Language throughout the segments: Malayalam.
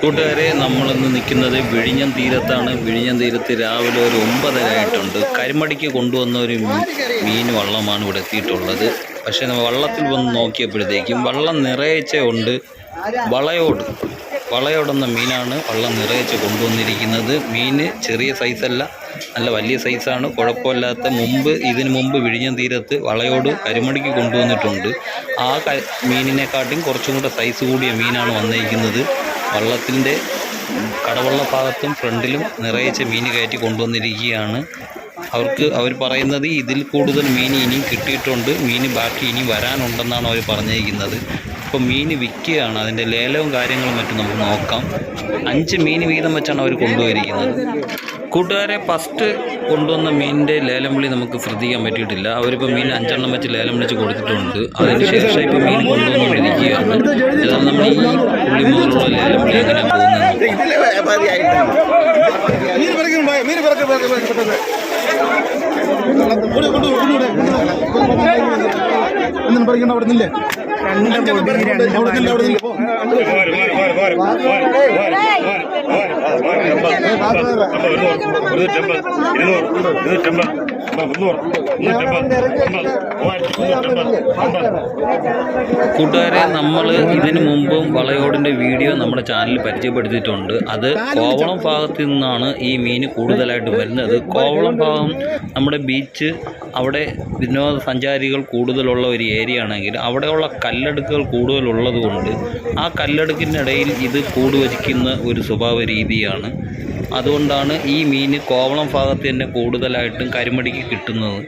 കൂട്ടുകാരെ, നമ്മളിന്ന് നിൽക്കുന്നത് വിഴിഞ്ഞം തീരത്താണ്. വിഴിഞ്ഞം തീരത്ത് രാവിലെ ഒരു 9:30 ആയിട്ടുണ്ട്. കരിമടിക്ക് കൊണ്ടുവന്ന ഒരു മീൻ വള്ളമാണ് ഇവിടെ എത്തിയിട്ടുള്ളത്. പക്ഷേ വള്ളത്തിൽ വന്ന് നോക്കിയപ്പോഴത്തേക്കും വള്ളം നിറയച്ച ഉണ്ട്. വളയോടെന്ന മീനാണ് വള്ളം നിറയച്ച് കൊണ്ടുവന്നിരിക്കുന്നത്. മീൻ ചെറിയ സൈസല്ല, നല്ല വലിയ സൈസാണ്. കുഴപ്പമില്ലാത്ത ഇതിനു മുമ്പ് വിഴിഞ്ഞം തീരത്ത് വളയോട് കരിമടിക്ക് കൊണ്ടുവന്നിട്ടുണ്ട്. ആ മീനിനെക്കാട്ടും കുറച്ചും കൂടെ സൈസ് കൂടിയ മീനാണ് വന്നിരിക്കുന്നത്. വള്ളത്തിൻ്റെ കടവള്ള ഭാഗത്തും ഫ്രണ്ടിലും നിറയച്ച മീൻ കയറ്റി കൊണ്ടുവന്നിരിക്കുകയാണ്. അവർ പറയുന്നത് ഇതിൽ കൂടുതൽ മീൻ ഇനിയും കിട്ടിയിട്ടുണ്ട്, മീൻ ബാക്കി ഇനി വരാനുണ്ടെന്നാണ് അവർ പറഞ്ഞിരിക്കുന്നത്. ഇപ്പോൾ മീൻ വിൽക്കുകയാണ്, അതിൻ്റെ ലേലവും കാര്യങ്ങളും മറ്റും നമുക്ക് നോക്കാം. 5 മീൻ വീതം വെച്ചാണ് അവർ കൊണ്ടുപോയിരിക്കുന്നത്. കൂട്ടുകാരെ, ഫസ്റ്റ് കൊണ്ടുവന്ന മീനിൻ്റെ ലേലം വിളി നമുക്ക് ശ്രദ്ധിക്കാൻ പറ്റിയിട്ടില്ല. അവരിപ്പോൾ മീൻ 5 എണ്ണം വെച്ച് ലേലം വിളിച്ച് കൊടുത്തിട്ടുണ്ട്. അതിനുശേഷം ഇപ്പോൾ മീൻ കൊണ്ടുവന്നുകൊണ്ടിരിക്കുകയാണ്. അതാണ് നമ്മൾ ഈ പുള്ളി മുതലുള്ള ലേലം വിളി എങ്ങനെയാണ് പോകുന്നത്. കൂട്ടുകാരെ, നമ്മൾ ഇതിനു മുമ്പും വളയോടിൻ്റെ വീഡിയോ നമ്മുടെ ചാനലിൽ പരിചയപ്പെടുത്തിയിട്ടുണ്ട്. അത് കോവളം ഭാഗത്ത് നിന്നാണ് ഈ മീൻ കൂടുതലായിട്ട് വരുന്നത്. കോവളം ഭാഗം നമ്മുടെ ബീച്ച്, അവിടെ വിനോദസഞ്ചാരികൾ കൂടുതലുള്ള ഒരു ഏരിയ ആണെങ്കിൽ അവിടെയുള്ള കല്ലടുക്കുകൾ കൂടുതലുള്ളത് കൊണ്ട് ആ കല്ലടുക്കിനിടയിൽ ഇത് കൂടുവച്ചിക്കുന്ന ഒരു സ്വഭാവ രീതിയാണ്. അതുകൊണ്ടാണ് ഈ മീൻ കോവളം ഭാഗത്ത് തന്നെ കൂടുതലായിട്ടും കരിമടിക്ക് കിട്ടുന്നത്.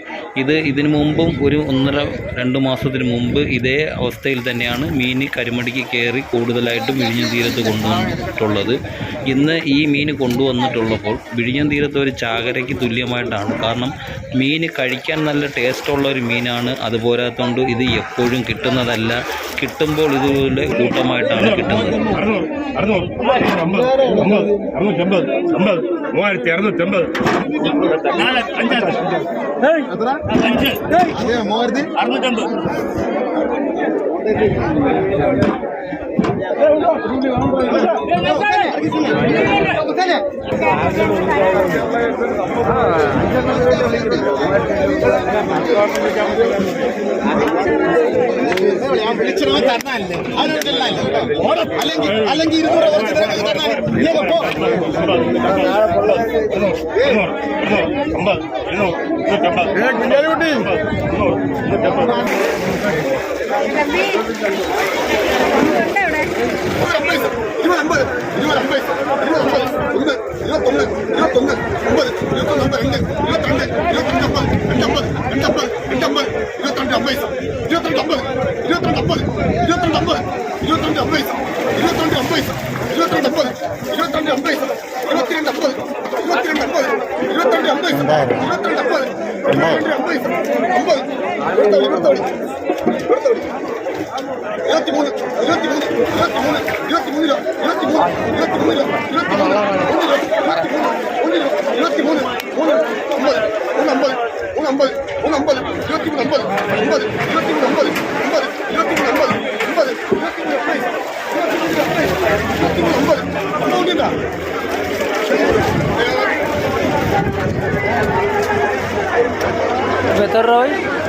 ഇതിനു മുമ്പും ഒരു 1.5-2 മാസത്തിന് മുമ്പ് ഇതേ അവസ്ഥയിൽ തന്നെയാണ് മീൻ കരിമടിക്ക് കയറി കൂടുതലായിട്ടും വിഴിഞ്ഞം തീരത്ത് കൊണ്ടുവന്നിട്ടുള്ളത്. ഇന്ന് ഈ മീൻ കൊണ്ടുവന്നിട്ടുള്ളപ്പോൾ വിഴിഞ്ഞം തീരത്ത് ഒരു ചാകരയ്ക്ക് തുല്യമായിട്ടാണ്. കാരണം മീൻ കഴിക്കാൻ നല്ല ടേസ്റ്റുള്ള ഒരു മീനാണ്. അതുപോരാത്തോണ്ട് ഇത് എപ്പോഴും കിട്ടുന്നതല്ല, കിട്ടുമ്പോൾ ഇതുപോലെ കൂട്ടമായിട്ടാണ് കിട്ടുന്നത്.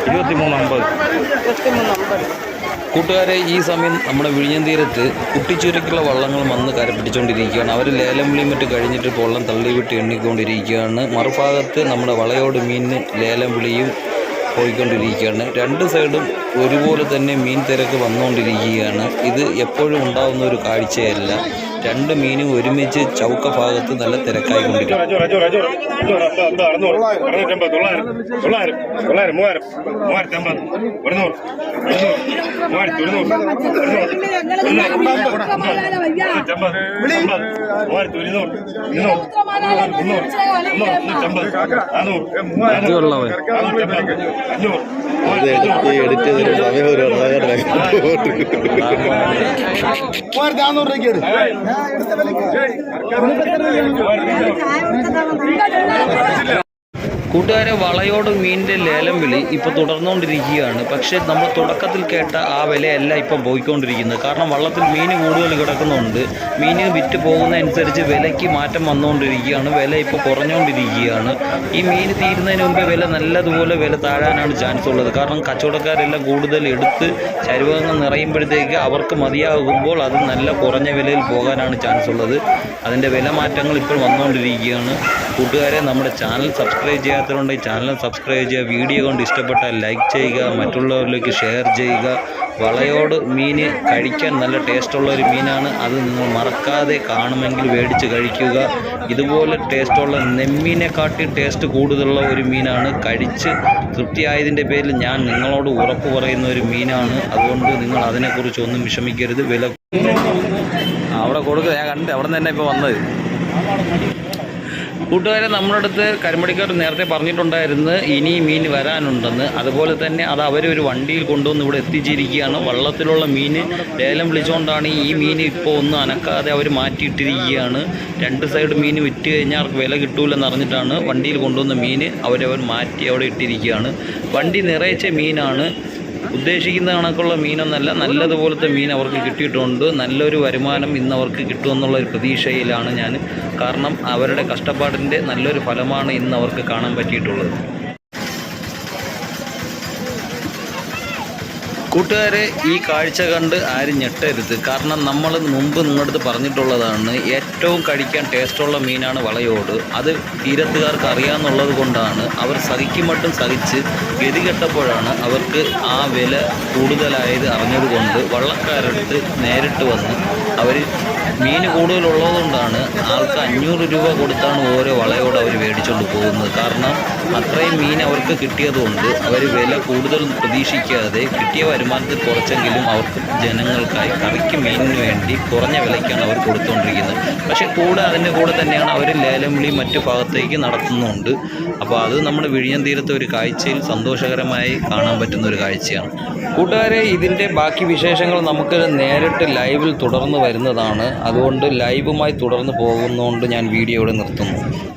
23.50. കൂട്ടുകാരെ, ഈ സമയം നമ്മുടെ വിഴിഞ്ഞം തീരത്ത് കുട്ടിച്ചുരക്കുള്ള വള്ളങ്ങൾ വന്ന് കരപ്പിടിച്ചുകൊണ്ടിരിക്കുകയാണ്. അവർ ലേലം വിളിയും മറ്റും കഴിഞ്ഞിട്ട് വള്ളം തള്ളിവിട്ട് എണ്ണിക്കൊണ്ടിരിക്കുകയാണ്. മറുഭാഗത്ത് നമ്മുടെ വളയോട് മീനിന് ലേലം വിളിയും പോയിക്കൊണ്ടിരിക്കുകയാണ്. 2 സൈഡും ഒരുപോലെ തന്നെ മീൻ തിരക്ക് വന്നുകൊണ്ടിരിക്കുകയാണ്. ഇത് എപ്പോഴും ഉണ്ടാകുന്ന ഒരു കാഴ്ചയല്ല. 2 മീനും ഒരുമിച്ച് ചൗക്ക ഭാഗത്ത് നല്ല തിരക്കായിക്കൊണ്ടിരിക്കും. എഡിറ്റ് ചെയ്തൊരു സമയം ഒരു 400 രൂപയ്ക്ക് കൂട്ടുകാരെ, വളയോട് മീനിൻ്റെ ലേലം വിളി ഇപ്പോൾ തുടർന്നുകൊണ്ടിരിക്കുകയാണ്. പക്ഷേ നമ്മൾ തുടക്കത്തിൽ കേട്ട ആ വിലയല്ല ഇപ്പം പോയിക്കൊണ്ടിരിക്കുന്നത്. കാരണം വള്ളത്തിൽ മീൻ കൂടുതൽ കിടക്കുന്നുണ്ട്. മീൻ വിറ്റ് പോകുന്നതനുസരിച്ച് വിലയ്ക്ക് മാറ്റം വന്നുകൊണ്ടിരിക്കുകയാണ്. വില ഇപ്പോൾ കുറഞ്ഞുകൊണ്ടിരിക്കുകയാണ്. ഈ മീൻ തീരുന്നതിന് മുമ്പേ വില നല്ലതുപോലെ വില താഴാനാണ് ചാൻസ് ഉള്ളത്. കാരണം കച്ചവടക്കാരെല്ലാം കൂടുതൽ എടുത്ത് ചരുവങ്ങൾ നിറയുമ്പോഴത്തേക്ക് അവർക്ക് മതിയാകുമ്പോൾ അത് നല്ല കുറഞ്ഞ വിലയിൽ പോകാനാണ് ചാൻസ് ഉള്ളത്. അതിൻ്റെ വില മാറ്റങ്ങൾ ഇപ്പോൾ വന്നുകൊണ്ടിരിക്കുകയാണ്. കൂട്ടുകാരെ, നമ്മുടെ ചാനൽ സബ്സ്ക്രൈബ് ചെയ്യാത്തവരുണ്ടെങ്കിൽ ചാനൽ സബ്സ്ക്രൈബ് ചെയ്യുക. വീഡിയോ കൊണ്ട് ഇഷ്ടപ്പെട്ടാൽ ലൈക്ക് ചെയ്യുക, മറ്റുള്ളവരിലേക്ക് ഷെയർ ചെയ്യുക. വളയോട് മീൻ കഴിക്കാൻ നല്ല ടേസ്റ്റുള്ള ഒരു മീനാണ്. അത് നിങ്ങൾ മറക്കാതെ കാണുമെങ്കിൽ മേടിച്ച് കഴിക്കുക. ഇതുപോലെ ടേസ്റ്റുള്ള നെമ്മീനെക്കാട്ടി ടേസ്റ്റ് കൂടുതലുള്ള ഒരു മീനാണ്. കഴിച്ച് തൃപ്തിയായതിൻ്റെ പേരിൽ ഞാൻ നിങ്ങളോട് ഉറപ്പ് പറയുന്ന ഒരു മീനാണ്. അതുകൊണ്ട് നിങ്ങൾ അതിനെക്കുറിച്ച് ഒന്നും വിഷമിക്കരുത്. വില അവിടെ കൊടുക്കുക, ഞാൻ കണ്ട് അവിടെ നിന്ന് തന്നെ ഇപ്പോൾ വന്നത്. കൂട്ടുകാരെ, നമ്മുടെ അടുത്ത് കരിമടിക്കാർ നേരത്തെ പറഞ്ഞിട്ടുണ്ടായിരുന്നു ഇനി മീൻ വരാനുണ്ടെന്ന്. അതുപോലെ തന്നെ അത് അവരൊരു വണ്ടിയിൽ കൊണ്ടുവന്ന് ഇവിടെ എത്തിച്ചിരിക്കുകയാണ്. വള്ളത്തിലുള്ള മീൻ ലേലം വിളിച്ചുകൊണ്ടാണ് ഈ മീൻ ഇപ്പോൾ ഒന്നും അനക്കാതെ അവർ മാറ്റിയിട്ടിരിക്കുകയാണ്. രണ്ട് സൈഡ് മീൻ വിറ്റ് കഴിഞ്ഞാൽ അവർക്ക് വില കിട്ടൂലെന്ന് അറിഞ്ഞിട്ടാണ് വണ്ടിയിൽ കൊണ്ടുവന്ന മീൻ അവരവർ മാറ്റി അവിടെ ഇട്ടിരിക്കുകയാണ്. വണ്ടി നിറയിച്ച മീനാണ്. ഉദ്ദേശിക്കുന്ന കണക്കുള്ള മീനൊന്നല്ല, നല്ലതുപോലത്തെ മീൻ അവർക്ക് കിട്ടിയിട്ടുണ്ട്. നല്ലൊരു വരുമാനം ഇന്ന് അവർക്ക് കിട്ടുമെന്നുള്ള ഒരു പ്രതീക്ഷയിലാണ് ഞാൻ. കാരണം അവരുടെ കഷ്ടപ്പാടിൻ്റെ നല്ലൊരു ഫലമാണ് ഇന്ന് അവർക്ക് കാണാൻ പറ്റിയിട്ടുള്ളത്. കൂട്ടുകാരെ, ഈ കാഴ്ച കണ്ട് ആരും ഞെട്ടരുത്. കാരണം നമ്മൾ മുമ്പ് നിങ്ങളുടെ അടുത്ത് പറഞ്ഞിട്ടുള്ളതാണ്, ഏറ്റവും കഴിക്കാൻ ടേസ്റ്റുള്ള മീനാണ് വളയോട്. അത് തീരത്തുകാർക്ക് അറിയാമെന്നുള്ളത് കൊണ്ടാണ് അവർ സഹിക്കുമട്ടും സഹിച്ച് ഗതികെട്ടപ്പോഴാണ് അവർക്ക് ആ വില കൂടുതലായത് അറിഞ്ഞതുകൊണ്ട് വള്ളക്കാരടുത്ത് നേരിട്ട് വന്ന് അവർ മീൻ കൂടുതലുള്ളതുകൊണ്ടാണ് ആൾക്ക് 500 രൂപ കൊടുത്താണ് ഓരോ വളയോട് അവർ മേടിച്ചുകൊണ്ട് പോകുന്നത്. കാരണം അത്രയും മീൻ അവർക്ക് കിട്ടിയതുകൊണ്ട് അവർ വില കൂടുതൽ പ്രതീക്ഷിക്കാതെ കിട്ടിയ വരുമാനത്തിൽ കുറച്ചെങ്കിലും അവർക്ക് ജനങ്ങൾക്കായി കറിക്ക് മീനിന് വേണ്ടി കുറഞ്ഞ വിലയ്ക്കാണ് അവർ കൊടുത്തുകൊണ്ടിരിക്കുന്നത്. പക്ഷേ അതിൻ്റെ കൂടെ തന്നെയാണ് അവർ ലേലം വിളി മറ്റു ഭാഗത്തേക്ക് നടത്തുന്നുണ്ട്. അപ്പോൾ അത് നമ്മുടെ വിഴിഞ്ഞം തീരത്തെ ഒരു കാഴ്ചയിൽ സന്തോഷകരമായി കാണാൻ പറ്റുന്ന ഒരു കാഴ്ചയാണ്. കൂട്ടുകാരെ, ഇതിൻ്റെ ബാക്കി വിശേഷങ്ങൾ നമുക്ക് നേരിട്ട് ലൈവിൽ തുടർന്ന് വരുന്നതാണ്. അതുകൊണ്ട് ലൈവുമായി തുടർന്ന് പോകുന്നതുകൊണ്ട് ഞാൻ വീഡിയോ ഇവിടെ നിർത്തുന്നു.